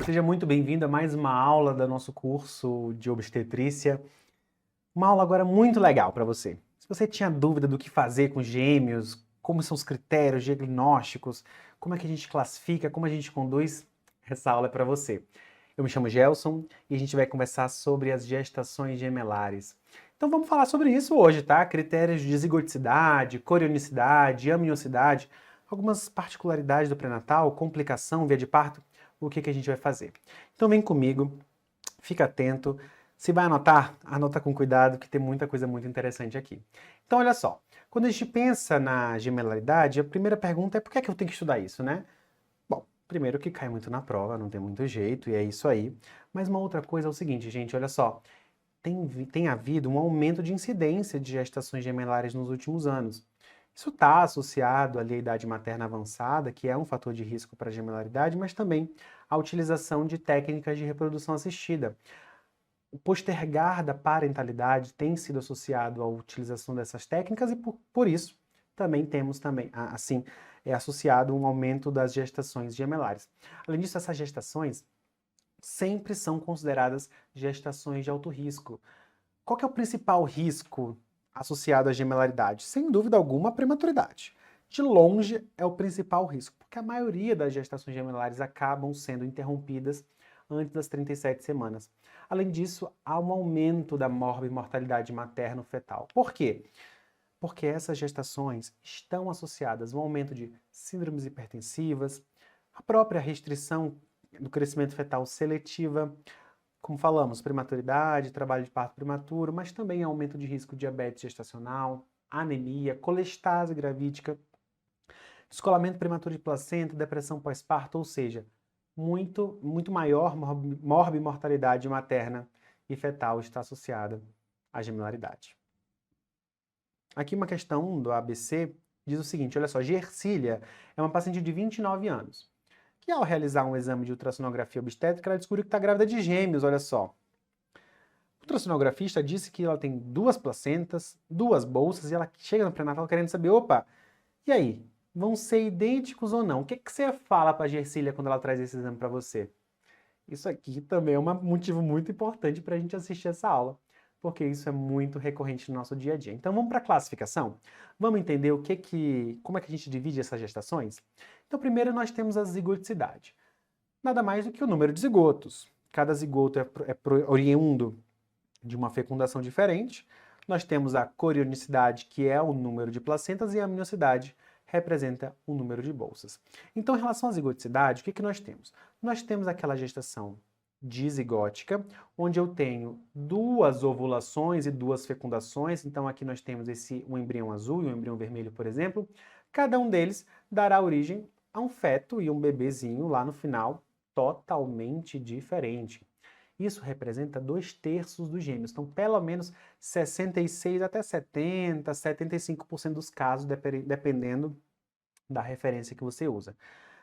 Seja muito bem-vindo a mais uma aula do nosso curso de obstetrícia. Uma aula agora muito legal para você. Se você tinha dúvida do que fazer com gêmeos, como são os critérios diagnósticos, como é que a gente classifica, como a gente conduz, essa aula é para você. Eu me chamo Gelson e a gente vai conversar sobre as gestações gemelares. Então vamos falar sobre isso hoje, tá? Critérios de zigoticidade, corionicidade, amniocidade, algumas particularidades do pré-natal, complicação, via de parto, o que a gente vai fazer. Então vem comigo, fica atento. Se vai anotar, anota com cuidado que tem muita coisa muito interessante aqui. Então olha só, quando a gente pensa na gemelaridade, a primeira pergunta é por que é que eu tenho que estudar isso, né? Bom, primeiro que cai muito na prova, não tem muito jeito, e é isso aí. Mas uma outra coisa é o seguinte, gente, olha só. Tem havido um aumento de incidência de gestações gemelares nos últimos anos. Isso está associado ali à idade materna avançada, que é um fator de risco para a gemelaridade, mas também à utilização de técnicas de reprodução assistida. O postergar da parentalidade tem sido associado à utilização dessas técnicas e por isso assim, é associado um aumento das gestações gemelares. Além disso, essas gestações sempre são consideradas gestações de alto risco. Qual que é o principal risco associado à gemelaridade? Sem dúvida alguma, a prematuridade. De longe é o principal risco, porque a maioria das gestações gemelares acabam sendo interrompidas antes das 37 semanas. Além disso, há um aumento da morbimortalidade materno-fetal. Por quê? Porque essas gestações estão associadas a um aumento de síndromes hipertensivas, a própria restrição do crescimento fetal seletiva, como falamos, prematuridade, trabalho de parto prematuro, mas também aumento de risco de diabetes gestacional, anemia, colestase gravídica, descolamento prematuro de placenta, depressão pós-parto, ou seja, muito maior morbimortalidade materna e fetal está associada à gemelaridade. Aqui uma questão do ABC diz o seguinte, olha só, Gersília é uma paciente de 29 anos, que ao realizar um exame de ultrassonografia obstétrica, ela descobriu que está grávida de gêmeos, olha só. O ultrassonografista disse que ela tem 2 placentas, 2 bolsas, e ela chega no pré-natal querendo saber, opa, e aí, vão ser idênticos ou não? O que você fala para a Gersília quando ela traz esse exame para você? Isso aqui também é um motivo muito importante para a gente assistir essa aula, porque isso é muito recorrente no nosso dia a dia. Então vamos para a classificação? Vamos entender como é que a gente divide essas gestações? Então primeiro nós temos a zigoticidade. Nada mais do que o número de zigotos. Cada zigoto é oriundo de uma fecundação diferente. Nós temos a corionicidade, que é o número de placentas, e a amniocidade representa o número de bolsas. Então, em relação à zigoticidade, o que nós temos? Nós temos aquela gestação dizigótica, onde eu tenho 2 ovulações e 2 fecundações. Então, aqui nós temos um embrião azul e um embrião vermelho, por exemplo. Cada um deles dará origem a um feto e um bebezinho lá no final, totalmente diferente. Isso representa 2/3 dos gêmeos. Então, pelo menos 66 até 70, 75% dos casos, dependendo da referência que você usa.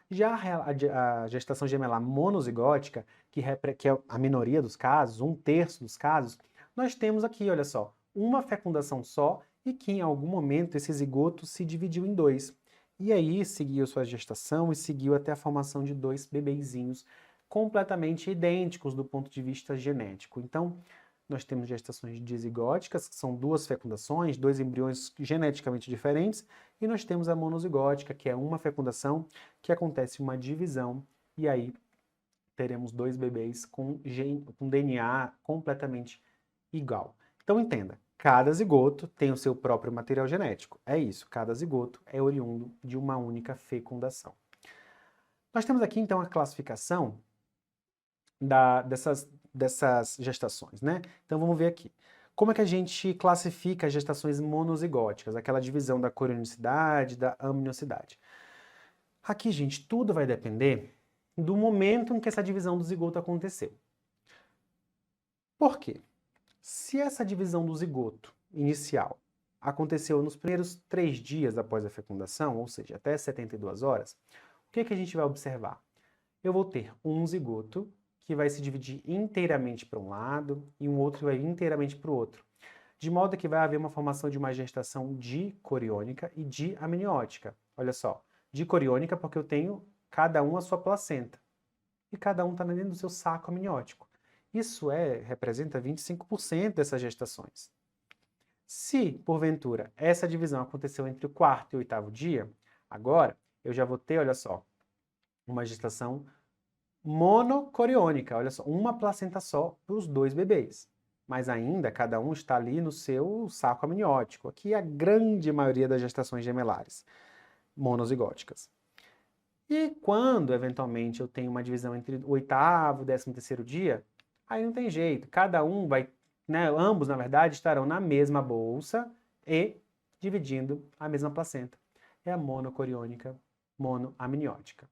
Já a gestação gemelar monozigótica, que é a minoria dos casos, 1/3 dos casos, nós temos aqui, olha só, uma fecundação só e que em algum momento esse zigoto se dividiu em 2. E aí seguiu sua gestação e seguiu até a formação de 2 bebezinhos completamente idênticos do ponto de vista genético. Então, nós temos gestações dizigóticas, que são 2 fecundações, 2 embriões geneticamente diferentes, e nós temos a monozigótica, que é uma fecundação que acontece uma divisão, e aí teremos 2 bebês com DNA completamente igual. Então entenda, cada zigoto tem o seu próprio material genético. É isso, cada zigoto é oriundo de uma única fecundação. Nós temos aqui então a classificação dessas gestações, né? Então vamos ver aqui. Como é que a gente classifica as gestações monozigóticas? Aquela divisão da corionicidade, da amniocidade. Aqui, gente, tudo vai depender do momento em que essa divisão do zigoto aconteceu. Por quê? Se essa divisão do zigoto inicial aconteceu nos primeiros 3 dias após a fecundação, ou seja, até 72 horas, o que a gente vai observar? Eu vou ter um zigoto que vai se dividir inteiramente para um lado e um outro que vai inteiramente para o outro. De modo que vai haver uma formação de uma gestação dicoriônica e diamniótica. Olha só, dicoriônica porque eu tenho cada um a sua placenta. e cada um está dentro do seu saco amniótico. Isso representa 25% dessas gestações. Se, porventura, essa divisão aconteceu entre o quarto e o oitavo dia, agora eu já vou ter, olha só, uma gestação monocoriônica, olha só, uma placenta só para os dois bebês. Mas ainda cada um está ali no seu saco amniótico. Aqui é a grande maioria das gestações gemelares monozigóticas. E quando, eventualmente, eu tenho uma divisão entre o oitavo e o 13º dia, aí não tem jeito. Cada um vai, né, ambos, na verdade, estarão na mesma bolsa e dividindo a mesma placenta. É a monocoriônica monoamniótica.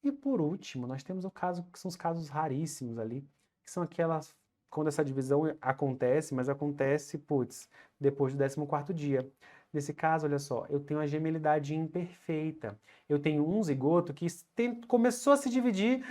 E por último, nós temos o caso que são os casos raríssimos ali, que são aquelas quando essa divisão acontece, mas acontece, putz, depois do 14º dia. Nesse caso, olha só, eu tenho a gemelidade imperfeita. Eu tenho um zigoto que começou a se dividir,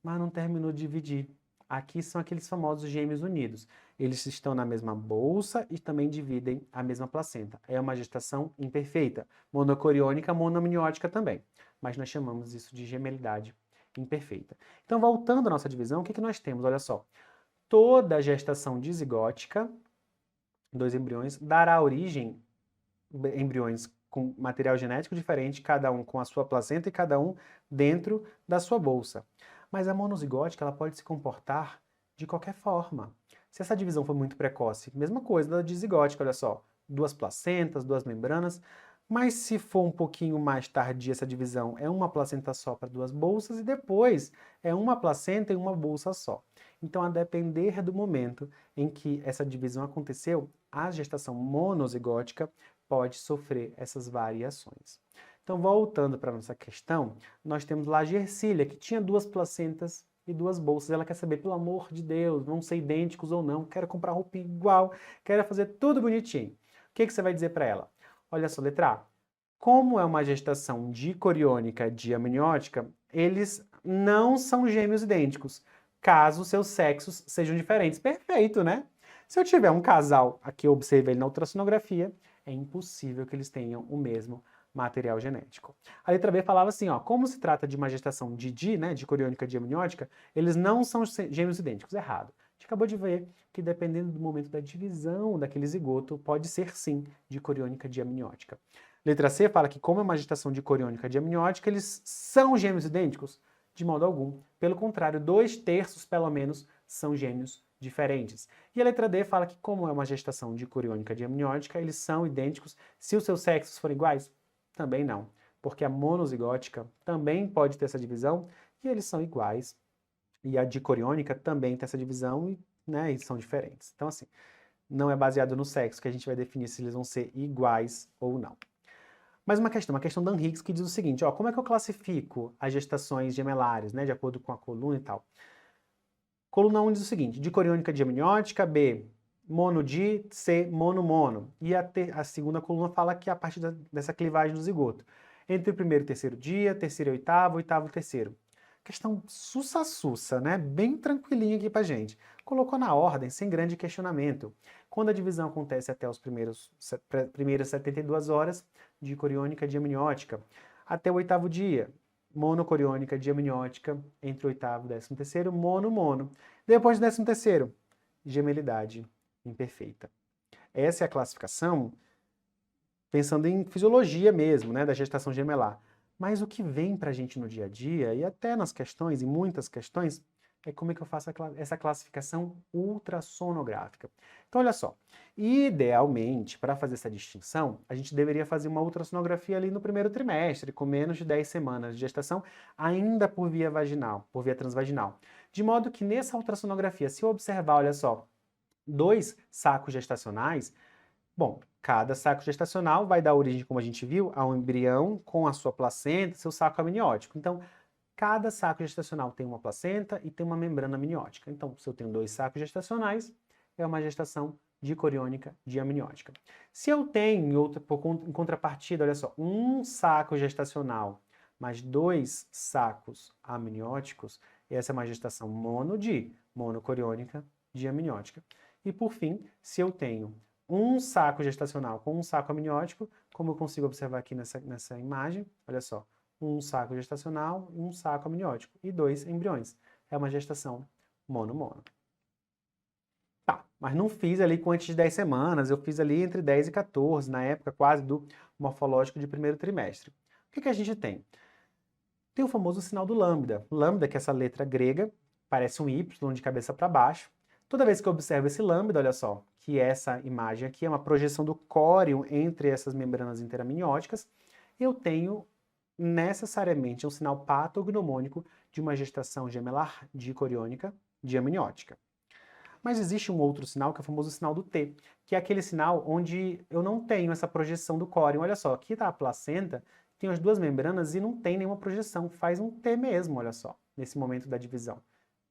mas não terminou de dividir. Aqui são aqueles famosos gêmeos unidos. Eles estão na mesma bolsa e também dividem a mesma placenta. É uma gestação imperfeita, monocoriônica, monoamniótica também. Mas nós chamamos isso de gemelidade imperfeita. Então, voltando à nossa divisão, o que nós temos? Olha só, toda gestação dizigótica, dois embriões, dará origem a embriões com material genético diferente, cada um com a sua placenta e cada um dentro da sua bolsa. Mas a monozigótica ela pode se comportar de qualquer forma. Se essa divisão for muito precoce, mesma coisa da dizigótica, olha só, duas placentas, duas membranas, mas se for um pouquinho mais tardia essa divisão, é uma placenta só para duas bolsas e depois é uma placenta e uma bolsa só. Então, a depender do momento em que essa divisão aconteceu, a gestação monozigótica pode sofrer essas variações. Então, voltando para a nossa questão, nós temos lá a Gersília, que tinha duas placentas e duas bolsas. Ela quer saber, pelo amor de Deus, vão ser idênticos ou não, quero comprar roupa igual, quero fazer tudo bonitinho. O que você vai dizer para ela? Olha só, letra A. Como é uma gestação dicoriônica diamniótica, eles não são gêmeos idênticos, caso seus sexos sejam diferentes. Perfeito, né? Se eu tiver um casal, aqui eu observei ele na ultrassonografia, é impossível que eles tenham o mesmo material genético. A letra B falava assim, ó, como se trata de uma gestação de né, dicoriônica diamniótica, eles não são gêmeos idênticos. Errado. A gente acabou de ver que dependendo do momento da divisão daquele zigoto, pode ser sim dicoriônica diamniótica. Letra C fala que como é uma gestação dicoriônica diamniótica, eles são gêmeos idênticos? De modo algum. Pelo contrário, 2/3 pelo menos são gêmeos diferentes. E a letra D fala que como é uma gestação dicoriônica diamniótica, eles são idênticos se os seus sexos forem iguais? Também não, porque a monozigótica também pode ter essa divisão e eles são iguais. E a dicoriônica também tem essa divisão e, né, e são diferentes. Então, assim, não é baseado no sexo que a gente vai definir se eles vão ser iguais ou não. Mais uma questão da Higgs que diz o seguinte, ó, como é que eu classifico as gestações gemelares, né, de acordo com a coluna e tal? Coluna 1 diz o seguinte, dicoriônica diamniótica, B, monodi, C, mono-mono. E a segunda coluna fala que é a partir dessa clivagem do zigoto. Entre o primeiro e terceiro dia, terceiro e oitavo, oitavo e terceiro. Questão sussa-sussa, né? Bem tranquilinha aqui pra gente. Colocou na ordem, sem grande questionamento. Quando a divisão acontece até os primeiras 72 horas, dicoriônica diamniótica. Até o oitavo dia, monocoriônica diamniótica, entre o oitavo e o 13º, mono-mono. Depois do 13º, gemelidade imperfeita. Essa é a classificação pensando em fisiologia mesmo, né, da gestação gemelar. Mas o que vem pra gente no dia a dia, e até nas questões, e muitas questões, é como é que eu faço essa classificação ultrassonográfica. Então, olha só, idealmente, para fazer essa distinção, a gente deveria fazer uma ultrassonografia ali no primeiro trimestre, com menos de 10 semanas de gestação, ainda por via vaginal, por via transvaginal. De modo que nessa ultrassonografia, se eu observar, olha só, 2 sacos gestacionais, bom, cada saco gestacional vai dar origem, como a gente viu, a um embrião com a sua placenta, seu saco amniótico. Então, cada saco gestacional tem uma placenta e tem uma membrana amniótica. Então, se eu tenho 2 sacos gestacionais, é uma gestação dicoriônica diamniótica. Se eu tenho, em contrapartida, olha só, um saco gestacional mais 2 sacos amnióticos, essa é uma gestação monocoriônica diamniótica. E por fim, se eu tenho um saco gestacional com um saco amniótico, como eu consigo observar aqui nessa imagem, olha só, um saco gestacional e um saco amniótico, e 2 embriões. É uma gestação mono-mono. Tá, mas não fiz ali com antes de 10 semanas, eu fiz ali entre 10 e 14, na época quase do morfológico de primeiro trimestre. O que que a gente tem? Tem o famoso sinal do lambda. Lambda, que é essa letra grega, parece um Y de cabeça para baixo. Toda vez que eu observo esse lambda, olha só, que essa imagem aqui é uma projeção do córeo entre essas membranas interamnióticas, eu tenho necessariamente um sinal patognomônico de uma gestação gemelar dicoriônica diamniótica. Mas existe um outro sinal, que é o famoso sinal do T, que é aquele sinal onde eu não tenho essa projeção do córeo. Olha só, aqui está a placenta, tem as duas membranas e não tem nenhuma projeção, faz um T mesmo, olha só, nesse momento da divisão.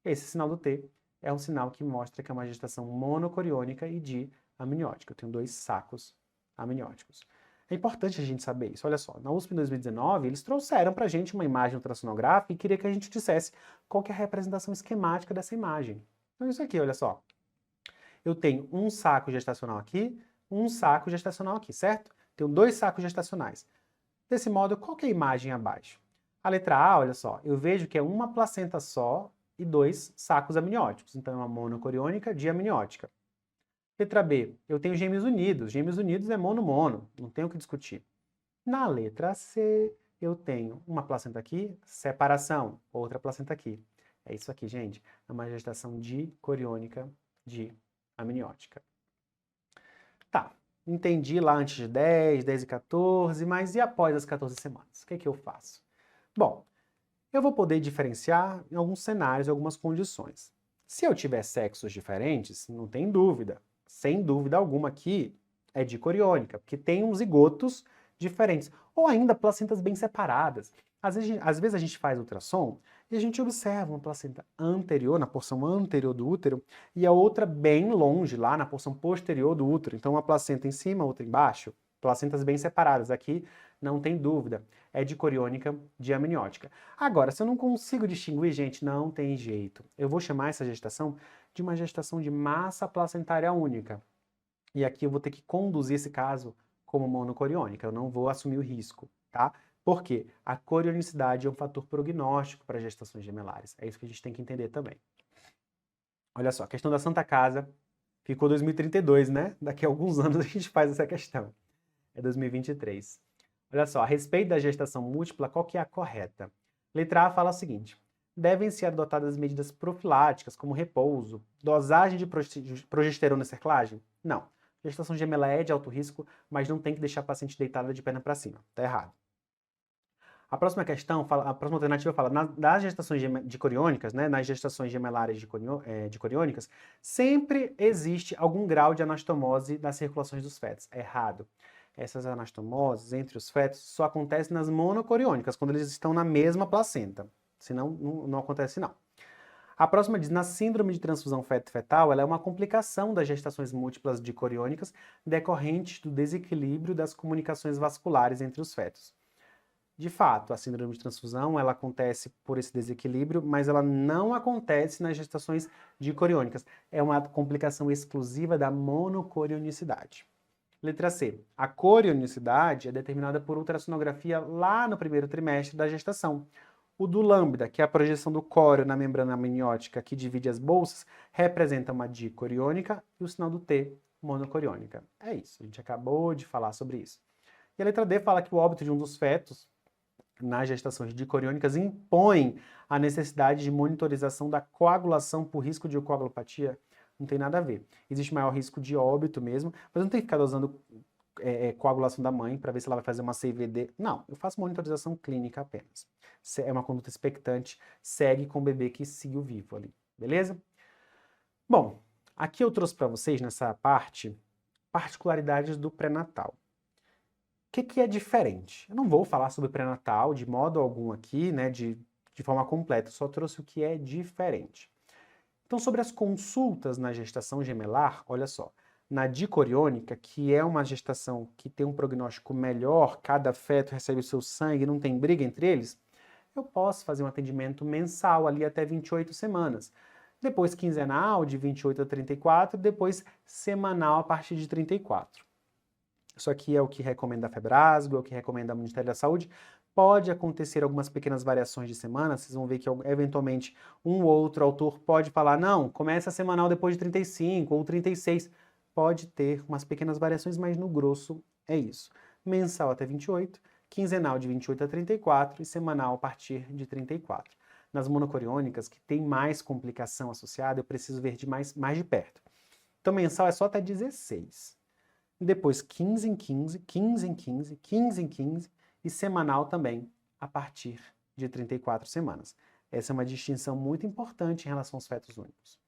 Esse sinal do T é um sinal que mostra que é uma gestação monocoriônica e diamniótica. Eu tenho 2 sacos amnióticos. É importante a gente saber isso. Olha só, na USP em 2019, eles trouxeram para a gente uma imagem ultrassonográfica e queria que a gente dissesse qual que é a representação esquemática dessa imagem. Então isso aqui, olha só. Eu tenho um saco gestacional aqui, um saco gestacional aqui, certo? Tenho 2 sacos gestacionais. Desse modo, qual que é a imagem abaixo? A letra A, olha só, eu vejo que é uma placenta só e 2 sacos amnióticos. Então é uma monocoriônica diamniótica. Letra B, eu tenho gêmeos unidos. Gêmeos unidos é mono-mono, não tem o que discutir. Na letra C, eu tenho uma placenta aqui, separação, outra placenta aqui. É isso aqui, gente. É uma gestação dicoriônica diamniótica. Tá, entendi lá antes de 10, 10 e 14, mas e após as 14 semanas? O que é que eu faço? Bom, eu vou poder diferenciar em alguns cenários e algumas condições. Se eu tiver sexos diferentes, não tem dúvida. Sem dúvida alguma aqui é dicoriônica, porque tem uns zigotos diferentes. Ou ainda placentas bem separadas. Às vezes a gente faz ultrassom e a gente observa uma placenta anterior, na porção anterior do útero, e a outra bem longe, lá na porção posterior do útero. Então uma placenta em cima, outra embaixo. Placentas bem separadas. Aqui não tem dúvida. É dicoriônica diamniótica. Agora, se eu não consigo distinguir, gente, não tem jeito. Eu vou chamar essa gestação de uma gestação de massa placentária única. E aqui eu vou ter que conduzir esse caso como monocoriônica. Eu não vou assumir o risco, tá? Por quê? A corionicidade é um fator prognóstico para gestações gemelares. É isso que a gente tem que entender também. Olha só, a questão da Santa Casa ficou 2032, né? Daqui a alguns anos a gente faz essa questão. É 2023. Olha só, a respeito da gestação múltipla, qual que é a correta? Letra A fala o seguinte: devem ser adotadas medidas profiláticas, como repouso, dosagem de progesterona e cerclagem? Não. Gestação gemelar é de alto risco, mas não tem que deixar a paciente deitada de perna para cima. Tá errado. A próxima questão, a próxima alternativa fala, nas gestações dicoriônicas, né, nas gestações gemelares dicoriônicas, sempre existe algum grau de anastomose nas circulações dos fetos. É errado. Essas anastomoses entre os fetos só acontecem nas monocoriônicas, quando eles estão na mesma placenta. Senão, não acontece não. A próxima diz, na síndrome de transfusão feto-fetal, ela é uma complicação das gestações múltiplas dicoriônicas decorrente do desequilíbrio das comunicações vasculares entre os fetos. De fato, a síndrome de transfusão, ela acontece por esse desequilíbrio, mas ela não acontece nas gestações dicoriônicas. É uma complicação exclusiva da monocorionicidade. Letra C. A corionicidade é determinada por ultrassonografia lá no primeiro trimestre da gestação. O do lambda, que é a projeção do córeo na membrana amniótica que divide as bolsas, representa uma dicoriônica e o sinal do T, monocoriônica. É isso, a gente acabou de falar sobre isso. E a letra D fala que o óbito de um dos fetos nas gestações dicoriônicas impõe a necessidade de monitorização da coagulação por risco de coagulopatia. Não tem nada a ver. Existe maior risco de óbito mesmo, mas não tem que ficar usando coagulação da mãe para ver se ela vai fazer uma CVD. Não, eu faço monitorização clínica apenas. É uma conduta expectante, segue com o bebê que seguiu vivo ali, beleza? Bom, aqui eu trouxe para vocês nessa parte particularidades do pré-natal. O que é diferente? Eu não vou falar sobre pré-natal de modo algum aqui, né, de forma completa, só trouxe o que é diferente. Então, sobre as consultas na gestação gemelar, olha só, na dicoriônica, que é uma gestação que tem um prognóstico melhor, cada feto recebe o seu sangue, não tem briga entre eles, eu posso fazer um atendimento mensal ali até 28 semanas. Depois quinzenal, de 28 a 34, depois semanal a partir de 34. Isso aqui é o que recomenda a Febrasgo, é o que recomenda o Ministério da Saúde, Pode acontecer algumas pequenas variações de semana, vocês vão ver que eventualmente um ou outro autor pode falar, não, começa semanal depois de 35 ou 36. Pode ter umas pequenas variações, mas no grosso é isso. Mensal até 28, quinzenal de 28 a 34 e semanal a partir de 34. Nas monocoriônicas, que tem mais complicação associada, eu preciso ver mais de perto. Então mensal é só até 16. Depois 15 em 15, 15 em 15, 15 em 15 e semanal também a partir de 34 semanas. Essa é uma distinção muito importante em relação aos fetos únicos.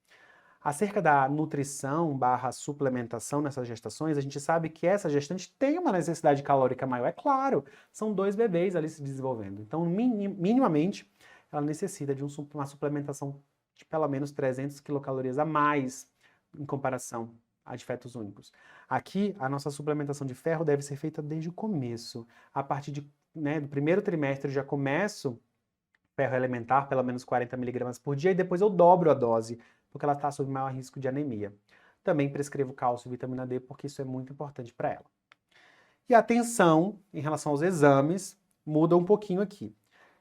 Acerca da nutrição / suplementação nessas gestações, a gente sabe que essa gestante tem uma necessidade calórica maior. É claro, são 2 bebês ali se desenvolvendo. Então, minimamente, ela necessita de uma suplementação de pelo menos 300 quilocalorias a mais em comparação a de fetos únicos. Aqui, a nossa suplementação de ferro deve ser feita desde o começo. A partir do primeiro trimestre, eu já começo ferro elementar, pelo menos 40 mg por dia, e depois eu dobro a dose, porque ela está sob maior risco de anemia. Também prescrevo cálcio e vitamina D, porque isso é muito importante para ela. E a atenção em relação aos exames muda um pouquinho aqui.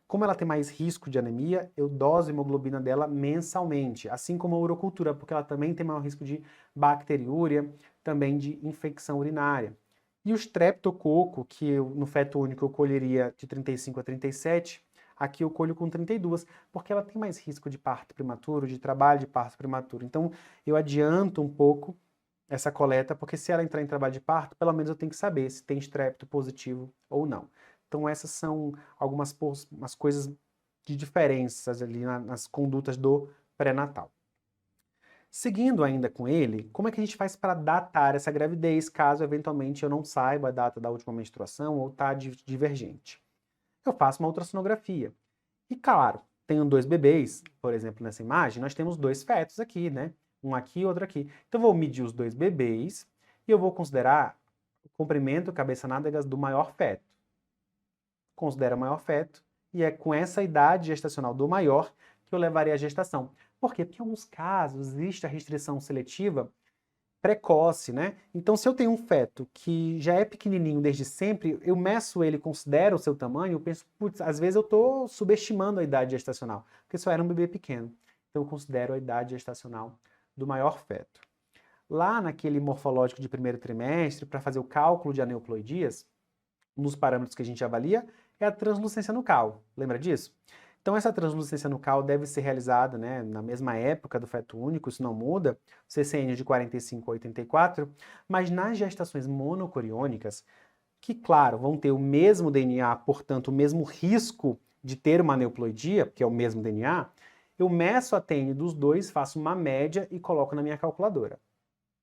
Como ela tem mais risco de anemia, eu doso a hemoglobina dela mensalmente, assim como a urocultura, porque ela também tem maior risco de bacteriúria, também de infecção urinária. E o streptococo, que no feto único eu colheria de 35 a 37, aqui eu colho com 32, porque ela tem mais risco de parto prematuro, de trabalho de parto prematuro. Então eu adianto um pouco essa coleta, porque se ela entrar em trabalho de parto, pelo menos eu tenho que saber se tem strepto positivo ou não. Então essas são algumas coisas de diferenças ali nas condutas do pré-natal. Seguindo ainda com ele, como é que a gente faz para datar essa gravidez, caso eventualmente eu não saiba a data da última menstruação ou está divergente? Eu faço uma ultrassonografia. E claro, tenho 2 bebês, por exemplo, nessa imagem, nós temos 2 fetos aqui, né? Um aqui e outro aqui. Então eu vou medir os 2 bebês e eu vou considerar o comprimento cabeça-nádegas do maior feto. Considera o maior feto, e é com essa idade gestacional do maior que eu levaria a gestação. Por quê? Porque em alguns casos existe a restrição seletiva precoce, né? Então, se eu tenho um feto que já é pequenininho desde sempre, eu meço ele, considero o seu tamanho, eu penso, putz, às vezes eu estou subestimando a idade gestacional, porque só era um bebê pequeno. Então, eu considero a idade gestacional do maior feto. Lá naquele morfológico de primeiro trimestre, para fazer o cálculo de aneuploidias, nos parâmetros que a gente avalia, é a translucência nucal. Lembra disso? Então essa translucência nucal deve ser realizada, né, na mesma época do feto único, isso não muda, CCN de 45 a 84, mas nas gestações monocoriônicas, que claro, vão ter o mesmo DNA, portanto o mesmo risco de ter uma aneuploidia, que é o mesmo DNA, eu meço a TN dos dois, faço uma média e coloco na minha calculadora,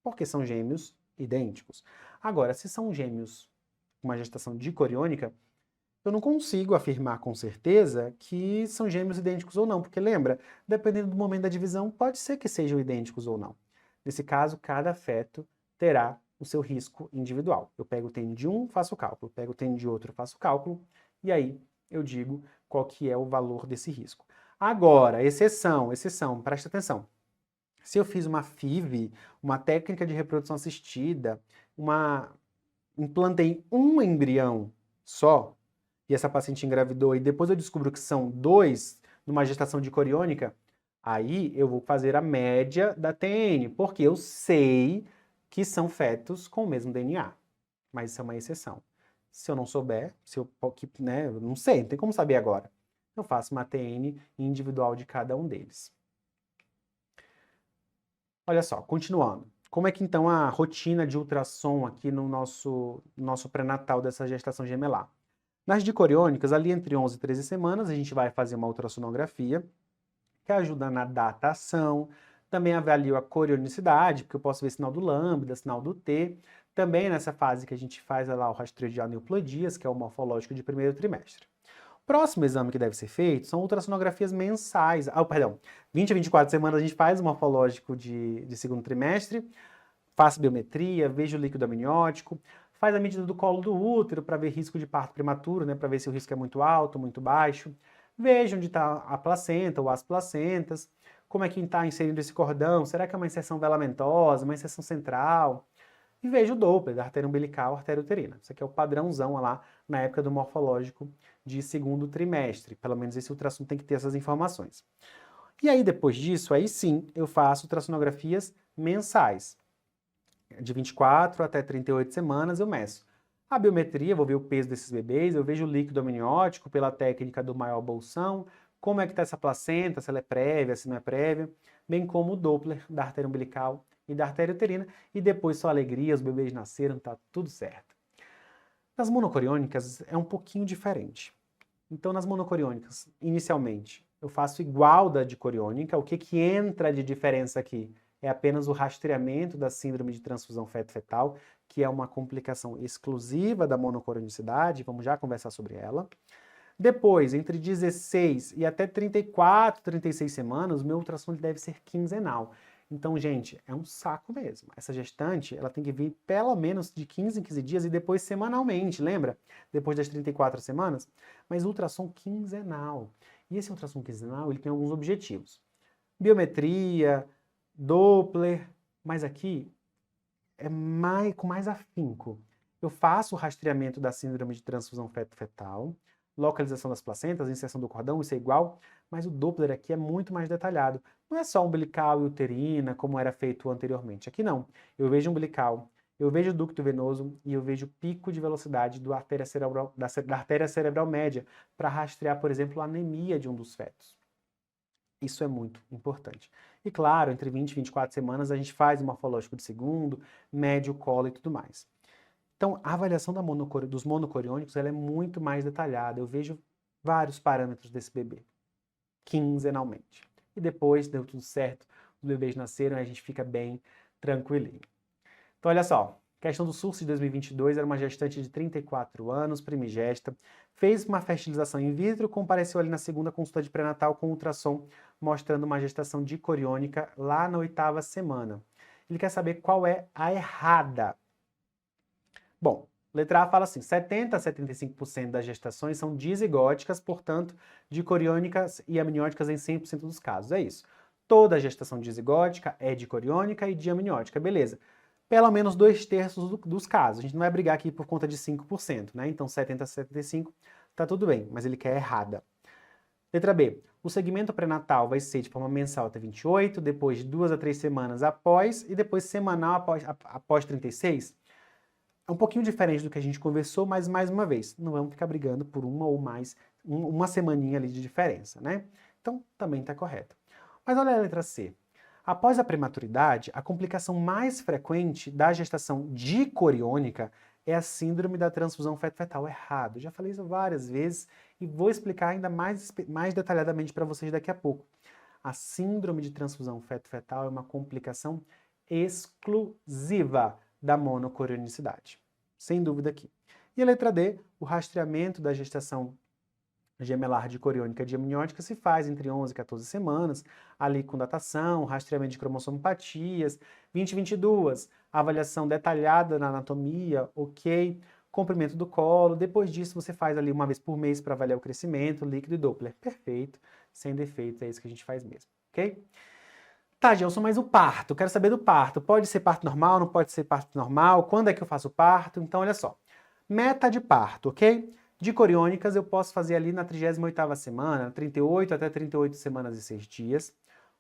porque são gêmeos idênticos. Agora, se são gêmeos com uma gestação dicoriônica, eu não consigo afirmar com certeza que são gêmeos idênticos ou não, porque lembra, dependendo do momento da divisão, pode ser que sejam idênticos ou não. Nesse caso, cada feto terá o seu risco individual. Eu pego o TN de um, faço o cálculo, pego o TN de outro, faço o cálculo, e aí eu digo qual que é o valor desse risco. Agora, exceção, presta atenção. Se eu fiz uma FIV, uma técnica de reprodução assistida, implantei um embrião só, e essa paciente engravidou, e depois eu descubro que são 2 numa gestação dicoriônica, aí eu vou fazer a média da TN, porque eu sei que são fetos com o mesmo DNA. Mas isso é uma exceção. Se eu não souber, eu não sei, não tem como saber agora. Eu faço uma TN individual de cada um deles. Olha só, continuando. Como é que então a rotina de ultrassom aqui no nosso pré-natal dessa gestação gemelar? Nas dicoriônicas, ali entre 11 e 13 semanas, a gente vai fazer uma ultrassonografia que ajuda na datação, também avalio a corionicidade, porque eu posso ver sinal do lambda, sinal do T. Também nessa fase que a gente faz lá o rastreio de aneuploidias, que é o morfológico de primeiro trimestre. O próximo exame que deve ser feito são ultrassonografias mensais. 20 a 24 semanas a gente faz o morfológico de segundo trimestre, faço biometria, vejo o líquido amniótico, faz a medida do colo do útero para ver risco de parto prematuro, né, para ver se o risco é muito alto, muito baixo. Vejo onde está a placenta ou as placentas, como é que está inserindo esse cordão, será que é uma inserção velamentosa, uma inserção central? E vejo o Doppler da artéria umbilical, artéria uterina. Isso aqui é o padrãozão lá na época do morfológico de segundo trimestre. Pelo menos esse ultrassom tem que ter essas informações. E aí, depois disso, aí sim, eu faço ultrassonografias mensais. De 24 até 38 semanas eu meço a biometria, vou ver o peso desses bebês, eu vejo o líquido amniótico pela técnica do maior bolsão, como é que está essa placenta, se ela é prévia, se não é prévia, bem como o Doppler da artéria umbilical e da artéria uterina, e depois só alegria, os bebês nasceram, tá tudo certo. Nas monocoriônicas é um pouquinho diferente. Então, nas monocoriônicas, inicialmente, eu faço igual da dicoriônica. O que entra de diferença aqui é apenas o rastreamento da síndrome de transfusão feto-fetal, que é uma complicação exclusiva da monocoronicidade, vamos já conversar sobre ela. Depois, entre 16 e até 34, 36 semanas, o meu ultrassom deve ser quinzenal. Então, gente, é um saco mesmo. Essa gestante, ela tem que vir pelo menos de 15 em 15 dias e depois semanalmente, lembra? Depois das 34 semanas. Mas ultrassom quinzenal. E esse ultrassom quinzenal, ele tem alguns objetivos. Biometria, Doppler, mas aqui é com mais afinco. Eu faço o rastreamento da síndrome de transfusão feto-fetal, localização das placentas, inserção do cordão, isso é igual, mas o Doppler aqui é muito mais detalhado. Não é só umbilical e uterina, como era feito anteriormente. Aqui não. Eu vejo umbilical, eu vejo ducto venoso e eu vejo pico de velocidade da artéria cerebral média para rastrear, por exemplo, a anemia de um dos fetos. Isso é muito importante. E claro, entre 20 e 24 semanas a gente faz o morfológico de segundo, mede o colo e tudo mais. Então, a avaliação dos monocoriônicos ela é muito mais detalhada. Eu vejo vários parâmetros desse bebê, quinzenalmente. E depois, deu tudo certo, os bebês nasceram e a gente fica bem tranquilinho. Então, olha só, questão do SURS de 2022, era uma gestante de 34 anos, primigesta, fez uma fertilização in vitro, compareceu ali na segunda consulta de pré-natal com ultrassom, mostrando uma gestação dicoriônica lá na 8ª semana. Ele quer saber qual é a errada. Bom, letra A fala assim, 70 a 75% das gestações são dizigóticas, portanto, dicoriônicas e amnióticas em 100% dos casos. É isso. Toda gestação dizigótica é dicoriônica e diamniótica, beleza. Pelo menos 2/3 dos casos. A gente não vai brigar aqui por conta de 5%, né? Então 70 a 75 tá tudo bem, mas ele quer errada. Letra B. O segmento pré-natal vai ser de forma mensal até 28, depois de 2 a 3 semanas após e depois semanal após 36. É um pouquinho diferente do que a gente conversou, mas mais uma vez, não vamos ficar brigando por uma ou mais, uma semaninha ali de diferença, né? Então, também está correto. Mas olha a letra C. Após a prematuridade, a complicação mais frequente da gestação dicoriônica é a síndrome da transfusão feto-fetal. Errado. Já falei isso várias vezes e vou explicar ainda mais detalhadamente para vocês daqui a pouco. A síndrome de transfusão feto-fetal é uma complicação exclusiva da monocorionicidade. Sem dúvida aqui. E a letra D, o rastreamento da gestação gemelar dicoriônica diamniótica se faz entre 11 e 14 semanas, ali com datação, rastreamento de cromossomopatias, 20 e 22, avaliação detalhada na anatomia, ok, comprimento do colo, depois disso você faz ali uma vez por mês para avaliar o crescimento, líquido e Doppler. Perfeito, sem defeitos, é isso que a gente faz mesmo, ok? Tá, Gelson, mas o parto, quero saber do parto. Pode ser parto normal, não pode ser parto normal? Quando é que eu faço o parto? Então, olha só. Meta de parto, ok? Dicoriônicas eu posso fazer ali na 38ª semana, 38 até 38 semanas e 6 dias.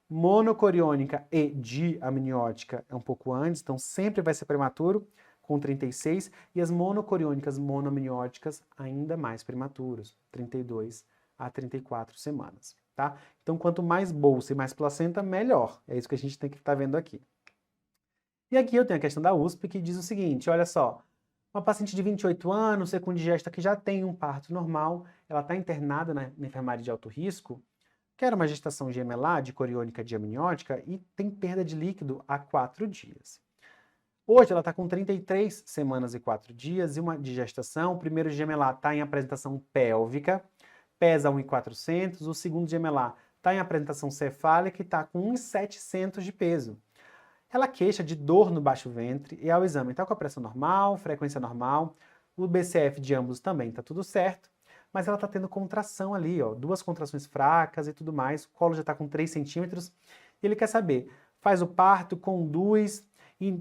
Monocoriônica e diamniótica é um pouco antes, então sempre vai ser prematuro, com 36. E as monocoriônicas monoamnióticas ainda mais prematuros, 32 a 34 semanas. Tá? Então, quanto mais bolsa e mais placenta, melhor. É isso que a gente tem que estar vendo aqui. E aqui eu tenho a questão da USP que diz o seguinte, olha só, uma paciente de 28 anos, secundigesta, que já tem um parto normal, ela está internada na enfermaria de alto risco, quer uma gestação gemelar dicoriônica diamniótica e tem perda de líquido há 4 dias. Hoje ela está com 33 semanas e 4 dias e uma de gestação, o primeiro gemelar está em apresentação pélvica, pesa 1.400, o segundo gemelar está em apresentação cefálica e está com 1.700 de peso. Ela queixa de dor no baixo ventre e ao exame está com a pressão normal, frequência normal, o BCF de ambos também está tudo certo, mas ela está tendo contração ali, ó, 2 contrações fracas e tudo mais, o colo já está com 3 centímetros, e ele quer saber, faz o parto, conduz,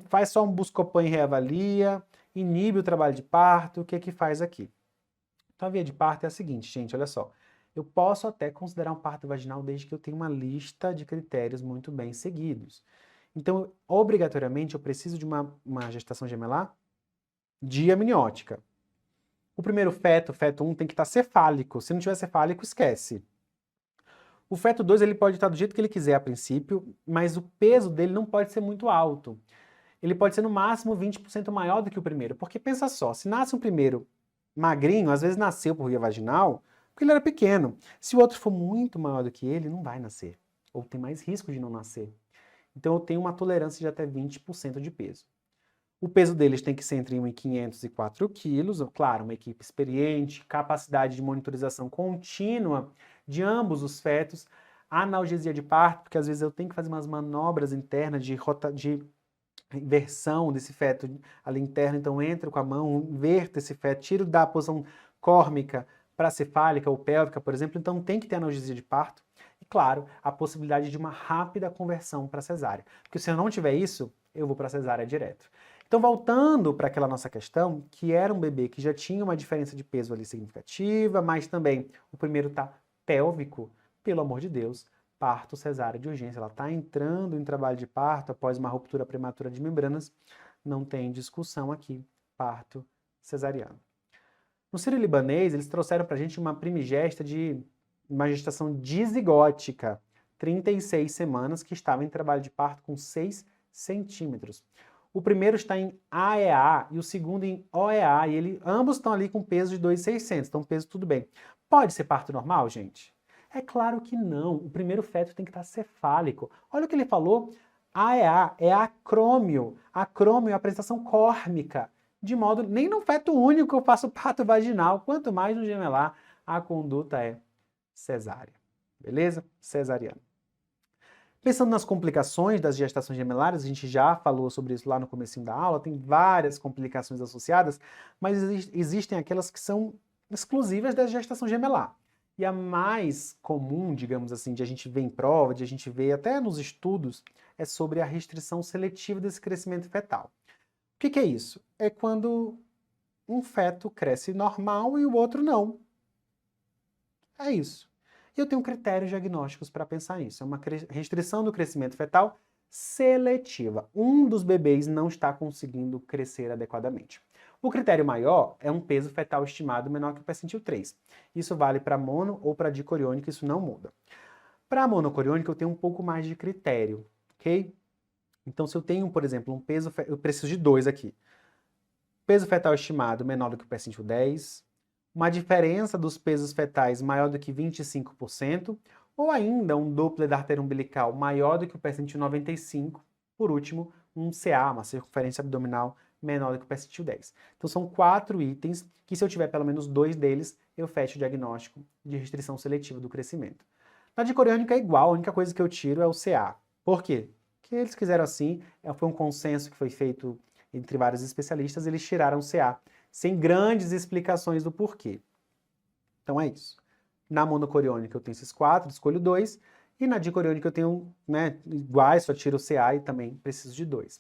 faz só um Buscopan e reavalia, inibe o trabalho de parto, o que é que faz aqui? Então, a via de parto é a seguinte, gente, olha só. Eu posso até considerar um parto vaginal desde que eu tenha uma lista de critérios muito bem seguidos. Então, obrigatoriamente, eu preciso de uma gestação gemelar diamniótica. O primeiro feto, feto 1, tem que estar cefálico. Se não tiver cefálico, esquece. O feto 2, ele pode estar do jeito que ele quiser a princípio, mas o peso dele não pode ser muito alto. Ele pode ser no máximo 20% maior do que o primeiro. Porque pensa só, se nasce um primeiro magrinho, às vezes nasceu por via vaginal, porque ele era pequeno. Se o outro for muito maior do que ele, não vai nascer. Ou tem mais risco de não nascer. Então eu tenho uma tolerância de até 20% de peso. O peso deles tem que ser entre 1.500 e 4 quilos, claro, uma equipe experiente, capacidade de monitorização contínua de ambos os fetos, analgesia de parto, porque às vezes eu tenho que fazer umas manobras internas de inversão desse feto ali interno, então entro com a mão, inverto esse feto, tiro da posição córmica para cefálica ou pélvica, por exemplo, então tem que ter analgesia de parto. E claro, a possibilidade de uma rápida conversão para cesárea, porque se eu não tiver isso, eu vou para cesárea direto. Então, voltando para aquela nossa questão, que era um bebê que já tinha uma diferença de peso ali significativa, mas também o primeiro tá pélvico, pelo amor de Deus, parto cesárea de urgência. Ela está entrando em trabalho de parto após uma ruptura prematura de membranas, não tem discussão aqui, parto cesariano. No sírio-libanês, eles trouxeram para a gente uma primigesta de uma gestação dizigótica, 36 semanas, que estava em trabalho de parto com 6 centímetros. O primeiro está em AEA e o segundo em OEA, e ambos estão ali com peso de 2.600, então peso tudo bem. Pode ser parto normal, gente? É claro que não, o primeiro feto tem que estar cefálico. Olha o que ele falou, AEA é acrômio é a apresentação córmica, de modo, nem no feto único eu faço parto vaginal, quanto mais no gemelar, a conduta é cesárea, beleza? Cesariana. Pensando nas complicações das gestações gemelares, a gente já falou sobre isso lá no comecinho da aula, tem várias complicações associadas, mas existem aquelas que são exclusivas da gestação gemelar. E a mais comum, digamos assim, de a gente ver em prova, de a gente ver até nos estudos, é sobre a restrição seletiva desse crescimento fetal. O que é isso? É quando um feto cresce normal e o outro não. É isso. E eu tenho critérios diagnósticos para pensar nisso. É uma restrição do crescimento fetal seletiva. Um dos bebês não está conseguindo crescer adequadamente. O critério maior é um peso fetal estimado menor que o percentil 3. Isso vale para mono ou para dicoriônica, isso não muda. Para monocoriônica eu tenho um pouco mais de critério, ok? Então se eu tenho, por exemplo, um peso, eu preciso de 2 aqui. Peso fetal estimado menor do que o percentil 10, uma diferença dos pesos fetais maior do que 25%, ou ainda um Doppler da artéria umbilical maior do que o percentil 95, por último, um CA, uma circunferência abdominal menor do que o percentil 10. Então são 4 itens que, se eu tiver pelo menos 2 deles, eu fecho o diagnóstico de restrição seletiva do crescimento. Na dicoriônica é igual, a única coisa que eu tiro é o CA. Por quê? Porque eles quiseram assim, foi um consenso que foi feito entre vários especialistas, eles tiraram o CA, sem grandes explicações do porquê. Então é isso. Na monocoriônica eu tenho esses 4, escolho 2, e na dicoriônica eu tenho, iguais, só tiro o CA e também preciso de 2.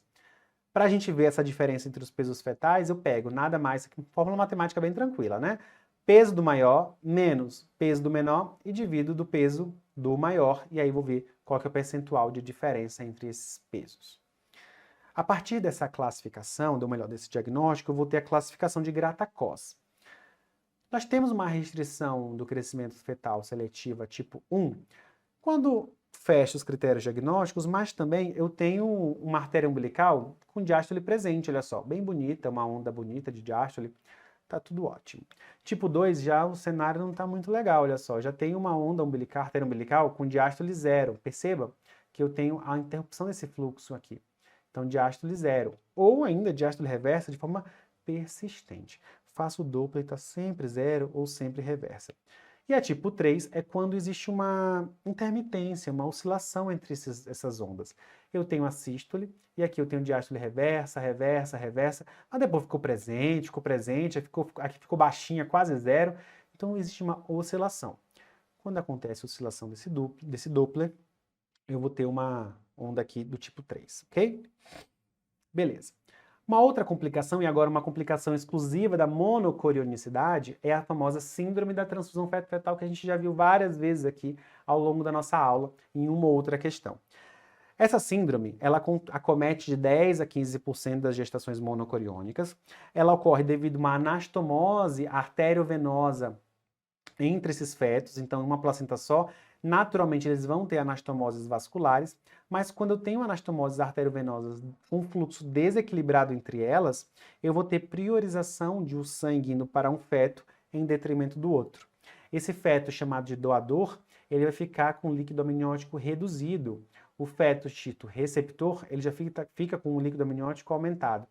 Para a gente ver essa diferença entre os pesos fetais, eu pego nada mais, fórmula matemática bem tranquila, né? Peso do maior menos peso do menor e divido do peso do maior, e aí vou ver qual que é o percentual de diferença entre esses pesos. A partir dessa classificação, ou melhor, desse diagnóstico, eu vou ter a classificação de Grata-Coss. Nós temos uma restrição do crescimento fetal seletiva tipo 1, quando fecho os critérios diagnósticos, mas também eu tenho uma artéria umbilical com diástole presente, olha só, bem bonita, uma onda bonita de diástole, tá tudo ótimo. Tipo 2, já o cenário não está muito legal, olha só, já tem uma onda umbilical, artéria umbilical com diástole 0, perceba que eu tenho a interrupção desse fluxo aqui. Então, diástole 0, ou ainda diástole reversa de forma persistente. Faço o Doppler, está sempre 0 ou sempre reversa. E a tipo 3 é quando existe uma intermitência, uma oscilação entre essas ondas. Eu tenho a sístole, e aqui eu tenho diástole reversa, reversa, reversa, mas depois ficou presente, aqui ficou baixinha, quase 0. Então existe uma oscilação. Quando acontece a oscilação desse Doppler, eu vou ter uma onda aqui do tipo 3, ok? Beleza. Uma outra complicação, e agora uma complicação exclusiva da monocorionicidade, é a famosa síndrome da transfusão feto-fetal, que a gente já viu várias vezes aqui ao longo da nossa aula, em uma ou outra questão. Essa síndrome, ela acomete de 10 a 15% das gestações monocoriônicas. Ela ocorre devido a uma anastomose arteriovenosa entre esses fetos, então em uma placenta só, naturalmente eles vão ter anastomoses vasculares, mas quando eu tenho anastomoses arteriovenosas com fluxo desequilibrado entre elas, eu vou ter priorização de um sangue indo para um feto em detrimento do outro. Esse feto, chamado de doador, ele vai ficar com líquido amniótico reduzido. O feto dito receptor, ele já fica com o líquido amniótico aumentado.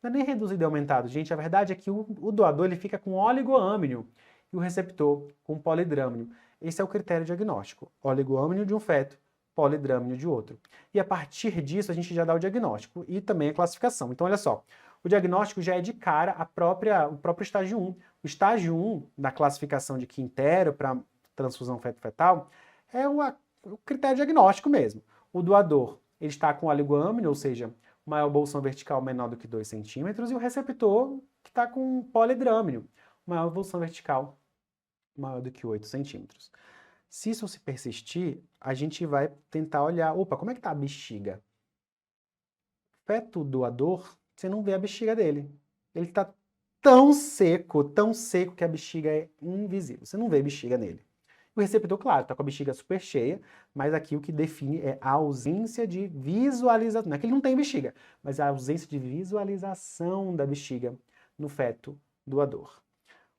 Não é nem reduzido e aumentado, gente, a verdade é que o doador ele fica com oligoâmnio e o receptor com polidrâmino. Esse é o critério diagnóstico, oligoâmnio de um feto, polidrâmino de outro. E a partir disso a gente já dá o diagnóstico e também a classificação. Então olha só, o diagnóstico já é de cara o próprio estágio 1. O estágio 1 da classificação de Quintero para transfusão feto-fetal é o critério diagnóstico mesmo. O doador, ele está com oligoâmnio, ou seja, maior bolsão vertical menor do que 2 centímetros, e o receptor que está com polidrâmino, maior bolsão vertical maior do que 8 centímetros. Se isso se persistir, a gente vai tentar olhar, opa, como é que está a bexiga? Feto doador, você não vê a bexiga dele. Ele está tão seco que a bexiga é invisível. Você não vê bexiga nele. O receptor, claro, está com a bexiga super cheia, mas aqui o que define é a ausência de visualização. Não é que ele não tem bexiga, mas a ausência de visualização da bexiga no feto doador.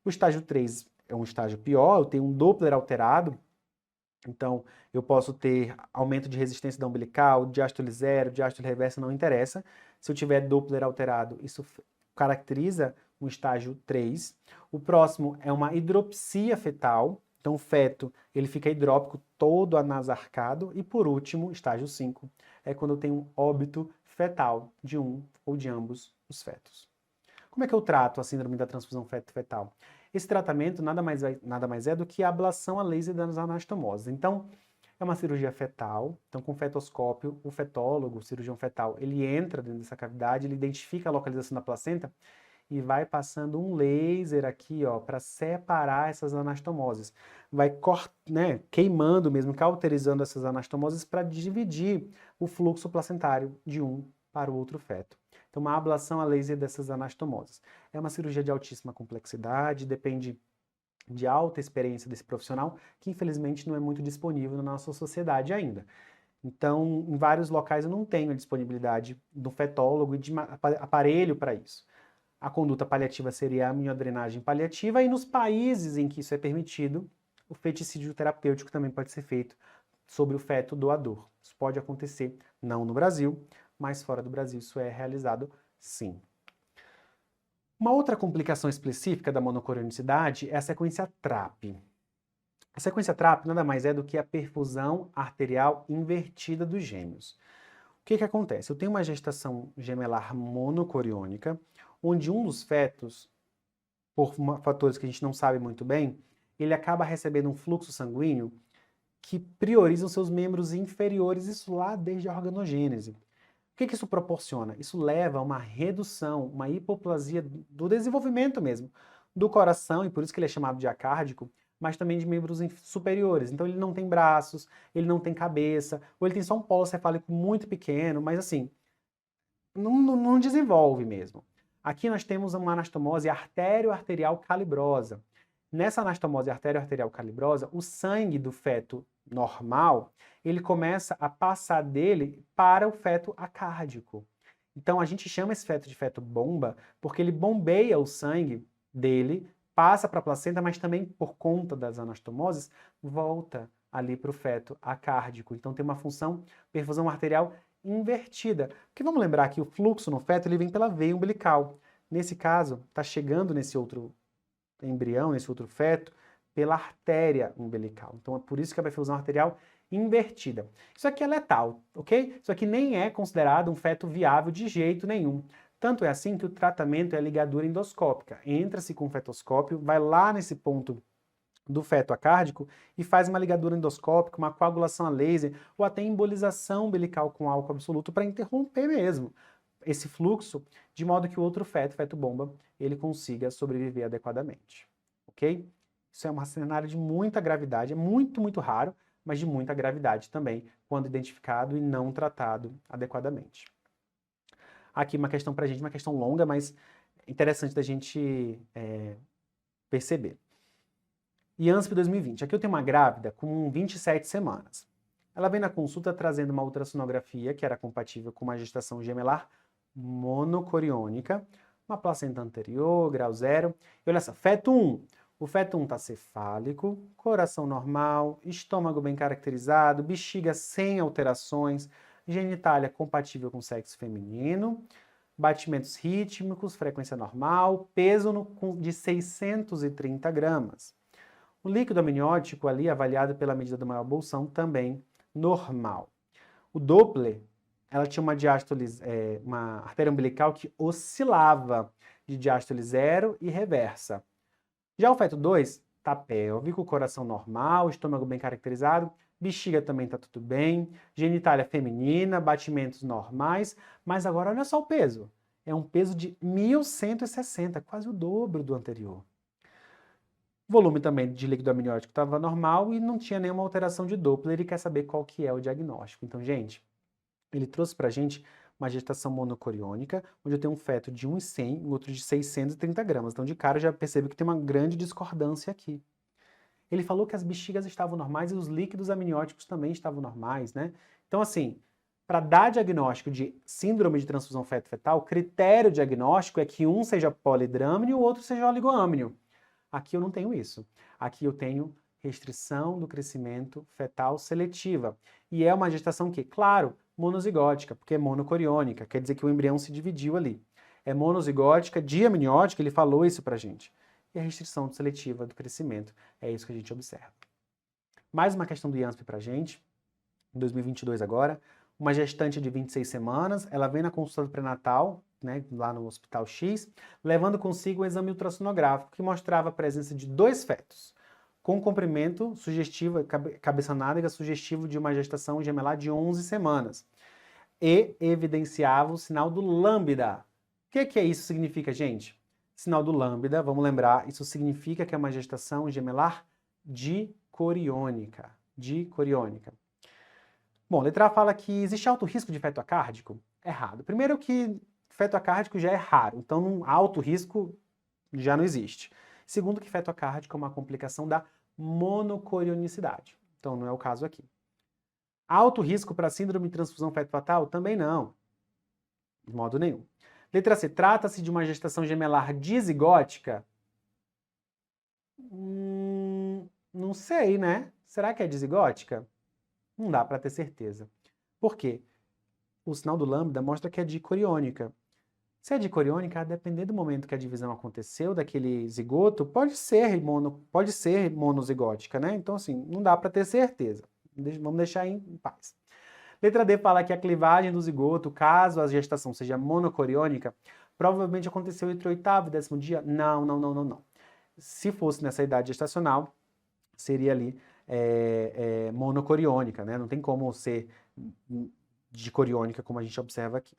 O estágio 3 é um estágio pior, eu tenho um Doppler alterado, então eu posso ter aumento de resistência da umbilical, diástole zero, diástole reversa, não interessa. Se eu tiver Doppler alterado, isso caracteriza um estágio 3. O próximo é uma hidropsia fetal, então o feto ele fica hidrópico, todo anasarcado. E por último, estágio 5, é quando eu tenho um óbito fetal de um ou de ambos os fetos. Como é que eu trato a síndrome da transfusão feto-fetal? Esse tratamento nada mais é do que a ablação a laser das anastomoses. Então, é uma cirurgia fetal, então com fetoscópio, o fetólogo, o cirurgião fetal, ele entra dentro dessa cavidade, ele identifica a localização da placenta e vai passando um laser aqui, ó, para separar essas anastomoses. Vai queimando mesmo, cauterizando essas anastomoses para dividir o fluxo placentário de um para o outro feto. Então, uma ablação a laser dessas anastomoses. É uma cirurgia de altíssima complexidade, depende de alta experiência desse profissional, que infelizmente não é muito disponível na nossa sociedade ainda. Então, em vários locais eu não tenho a disponibilidade do fetólogo e de aparelho para isso. A conduta paliativa seria a amniodrenagem paliativa, e nos países em que isso é permitido, o feticídio terapêutico também pode ser feito sobre o feto doador. Isso pode acontecer, não no Brasil, mas fora do Brasil isso é realizado sim. Uma outra complicação específica da monocorionicidade é a sequência TRAP. A sequência TRAP nada mais é do que a perfusão arterial invertida dos gêmeos. O que acontece? Eu tenho uma gestação gemelar monocoriônica, onde um dos fetos, por fatores que a gente não sabe muito bem, ele acaba recebendo um fluxo sanguíneo que prioriza os seus membros inferiores, isso lá desde a organogênese. O que isso proporciona? Isso leva a uma redução, uma hipoplasia do desenvolvimento mesmo, do coração, e por isso que ele é chamado de acárdico, mas também de membros superiores. Então ele não tem braços, ele não tem cabeça, ou ele tem só um polo cefálico muito pequeno, mas assim, não desenvolve mesmo. Aqui nós temos uma anastomose artério-arterial calibrosa. Nessa anastomose artério-arterial calibrosa, o sangue do feto normal, ele começa a passar dele para o feto acárdico. Então a gente chama esse feto de feto bomba, porque ele bombeia o sangue dele, passa para a placenta, mas também por conta das anastomoses, volta ali para o feto acárdico. Então tem uma função perfusão arterial invertida. Porque vamos lembrar que o fluxo no feto ele vem pela veia umbilical. Nesse caso, está chegando nesse outro embrião, nesse outro feto, pela artéria umbilical. Então é por isso que a perfusão arterial invertida. Isso aqui é letal, ok? Isso aqui nem é considerado um feto viável de jeito nenhum. Tanto é assim que o tratamento é a ligadura endoscópica. Entra-se com o fetoscópio, vai lá nesse ponto do feto acárdico e faz uma ligadura endoscópica, uma coagulação a laser ou até embolização umbilical com álcool absoluto para interromper mesmo. esse fluxo de modo que o outro feto bomba, ele consiga sobreviver adequadamente, ok? Isso é um cenário de muita gravidade, é muito, muito raro, mas de muita gravidade também, quando identificado e não tratado adequadamente. Aqui uma questão pra gente, uma questão longa, mas interessante da gente perceber. IANSP 2020. Aqui eu tenho uma grávida com 27 semanas. Ela vem na consulta trazendo uma ultrassonografia que era compatível com uma gestação gemelar monocoriônica, uma placenta anterior, grau 0. E olha só, feto 1. O feto 1 está cefálico, coração normal, estômago bem caracterizado, bexiga sem alterações, genitália compatível com sexo feminino, batimentos rítmicos, frequência normal, peso de 630 gramas. O líquido amniótico ali, avaliado pela medida do maior bolsão, também normal. O Doppler, ela tinha uma diástole, uma artéria umbilical que oscilava de diástole 0 e reversa. Já o feto 2 está pélvico, coração normal, estômago bem caracterizado, bexiga também está tudo bem, genitália feminina, batimentos normais, mas agora olha só o peso. É um peso de 1.160, quase o dobro do anterior. O volume também de líquido amniótico estava normal e não tinha nenhuma alteração de Doppler. Ele quer saber qual que é o diagnóstico. Então, gente, ele trouxe pra gente uma gestação monocoriônica, onde eu tenho um feto de 1,100 e outro de 630 gramas. Então, de cara, eu já percebo que tem uma grande discordância aqui. Ele falou que as bexigas estavam normais e os líquidos amnióticos também estavam normais, né? Então, assim, para dar diagnóstico de síndrome de transfusão feto-fetal, o critério diagnóstico é que um seja polidrâmino e o outro seja oligoâmnio. Aqui eu não tenho isso. Aqui eu tenho restrição do crescimento fetal seletiva. E é uma gestação que, claro, monozigótica, porque é monocoriônica, quer dizer que o embrião se dividiu ali. É monozigótica, diamniótica, ele falou isso pra gente. E a restrição seletiva do crescimento, é isso que a gente observa. Mais uma questão do IANSP pra gente, em 2022 agora, uma gestante de 26 semanas, ela vem na consulta pré-natal, né, lá no Hospital X, levando consigo um exame ultrassonográfico que mostrava a presença de 2 fetos, com comprimento sugestivo, cabeça nádega sugestivo de uma gestação gemelar de 11 semanas, e evidenciava o sinal do lambda. O que isso significa, gente? Sinal do lambda, vamos lembrar, isso significa que é uma gestação gemelar dicoriônica. Dicoriônica. Bom, letra A fala que existe alto risco de feto acárdico? Errado. Primeiro que feto acárdico já é raro, então alto risco já não existe. Segundo que feto acárdico é uma complicação da monocorionicidade. Então não é o caso aqui. Alto risco para síndrome de transfusão feto-fetal? Também não. De modo nenhum. Letra C. Trata-se de uma gestação gemelar dizigótica? Não sei, né? Será que é dizigótica? Não dá para ter certeza. Por quê? O sinal do lambda mostra que é dicoriônica. Se é dicoriônica, a depender do momento que a divisão aconteceu, daquele zigoto, pode ser monozigótica, né? Então, assim, não dá para ter certeza. Vamos deixar em paz. Letra D fala que a clivagem do zigoto, caso a gestação seja monocoriônica, provavelmente aconteceu entre o 8º e 10º dia. Não. Se fosse nessa idade gestacional, seria ali monocoriônica, né? Não tem como ser dicoriônica, como a gente observa aqui.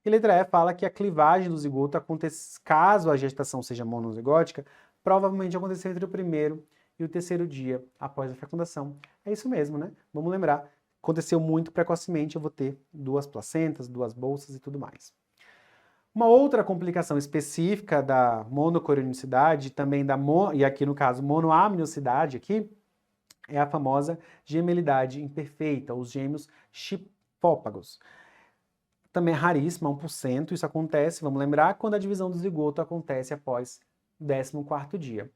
E letra E fala que a clivagem do zigoto acontece, caso a gestação seja monozigótica, provavelmente aconteceu entre o 1º e o 3º dia após a fecundação. É isso mesmo, né? Vamos lembrar, aconteceu muito precocemente, eu vou ter 2 placentas, 2 bolsas e tudo mais. Uma outra complicação específica da monocorionicidade, também e aqui no caso monoamniosidade aqui, é a famosa gemelidade imperfeita, os gêmeos chipópagos. Também é raríssima, 1%, isso acontece, vamos lembrar, quando a divisão do zigoto acontece após o 14º dia.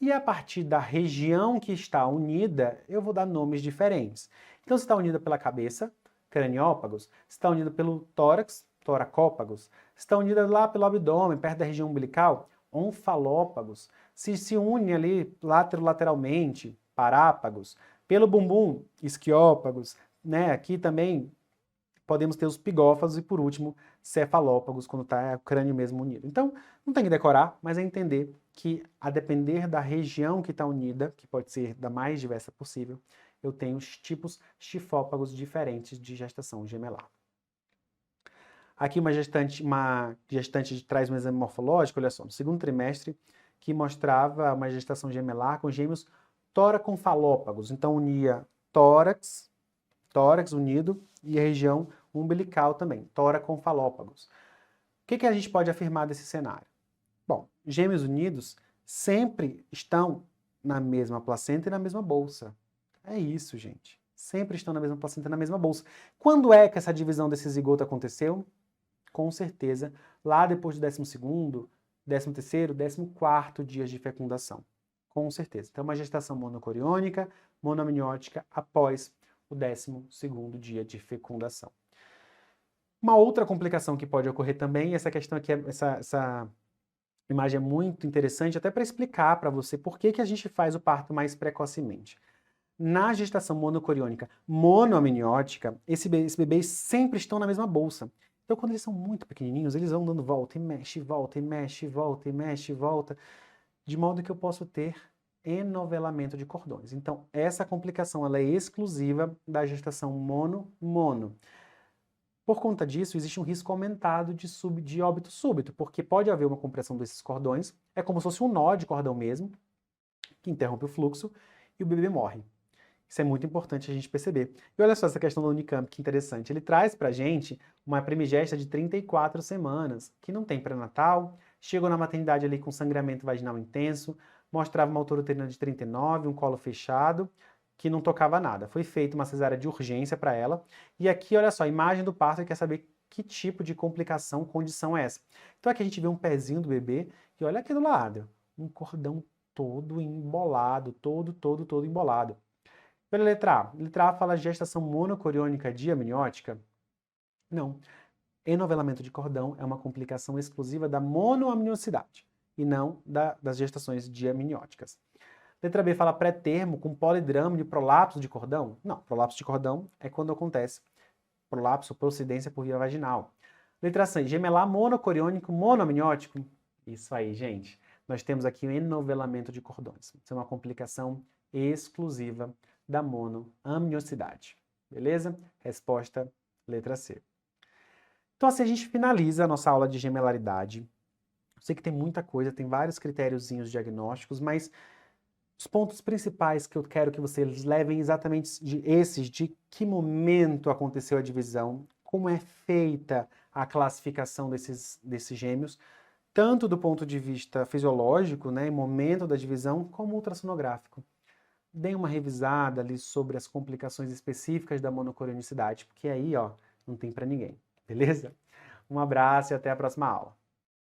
E a partir da região que está unida, eu vou dar nomes diferentes. Então, se está unida pela cabeça, craniópagos, se está unida pelo tórax, toracópagos, se está unida lá pelo abdômen, perto da região umbilical, onfalópagos, se une ali lateralmente, parápagos, pelo bumbum, isquiópagos, né? Aqui também podemos ter os pigófagos e, por último, cefalópagos, quando está o crânio mesmo unido. Então, não tem que decorar, mas é entender que, a depender da região que está unida, que pode ser da mais diversa possível, eu tenho os tipos chifópagos diferentes de gestação gemelar. Aqui uma gestante traz um exame morfológico, olha só, no segundo trimestre, que mostrava uma gestação gemelar com gêmeos tóraco-falópagos. Então unia tórax unido e a região umbilical também, tóraco-falópagos. O que a gente pode afirmar desse cenário? Bom, gêmeos unidos sempre estão na mesma placenta e na mesma bolsa. É isso, gente. Sempre estão na mesma placenta e na mesma bolsa. Quando é que essa divisão desse zigoto aconteceu? Com certeza, lá depois do 12º, 13º, 14º dias de fecundação. Com certeza. Então, uma gestação monocoriônica, monoamniótica após o 12º dia de fecundação. Uma outra complicação que pode ocorrer também, essa questão aqui, essa imagem é muito interessante, até para explicar para você por que a gente faz o parto mais precocemente. Na gestação monocoriônica monoamniótica, esses bebês sempre estão na mesma bolsa. Então, quando eles são muito pequenininhos, eles vão dando volta e mexe, volta e mexe, volta e mexe, volta, de modo que eu posso ter enovelamento de cordões. Então, essa complicação ela é exclusiva da gestação mono-mono. Por conta disso, existe um risco aumentado de óbito súbito, porque pode haver uma compressão desses cordões, é como se fosse um nó de cordão mesmo, que interrompe o fluxo, e o bebê morre. Isso é muito importante a gente perceber. E olha só essa questão do Unicamp, que interessante. Ele traz pra gente uma primigesta de 34 semanas, que não tem pré-natal, chegou na maternidade ali com sangramento vaginal intenso, mostrava uma altura uterina de 39, um colo fechado, que não tocava nada. Foi feita uma cesárea de urgência para ela. E aqui, olha só, a imagem do parto, e quer saber que tipo de complicação, condição é essa. Então aqui a gente vê um pezinho do bebê, e olha aqui do lado, um cordão todo embolado, todo embolado. Pela letra A. Letra A fala gestação monocoriônica diamniótica? Não. Enovelamento de cordão é uma complicação exclusiva da monoamniosidade e não das gestações diamnióticas. Letra B fala pré-termo com polidrama de prolapso de cordão? Não, prolapso de cordão é quando acontece prolapso, procedência por via vaginal. Letra C, gemelar monocoriônico monoamniótico? Isso aí, gente. Nós temos aqui o enovelamento de cordões. Isso é uma complicação exclusiva da monoamniosidade. Beleza? Resposta letra C. Então assim a gente finaliza a nossa aula de gemelaridade. Eu sei que tem muita coisa, tem vários critériozinhos diagnósticos, mas os pontos principais que eu quero que vocês levem exatamente de que momento aconteceu a divisão, como é feita a classificação desses gêmeos, tanto do ponto de vista fisiológico, né, momento da divisão, como ultrassonográfico. Deem uma revisada ali sobre as complicações específicas da monocorionicidade, porque aí, ó, não tem para ninguém, beleza? Um abraço e até a próxima aula.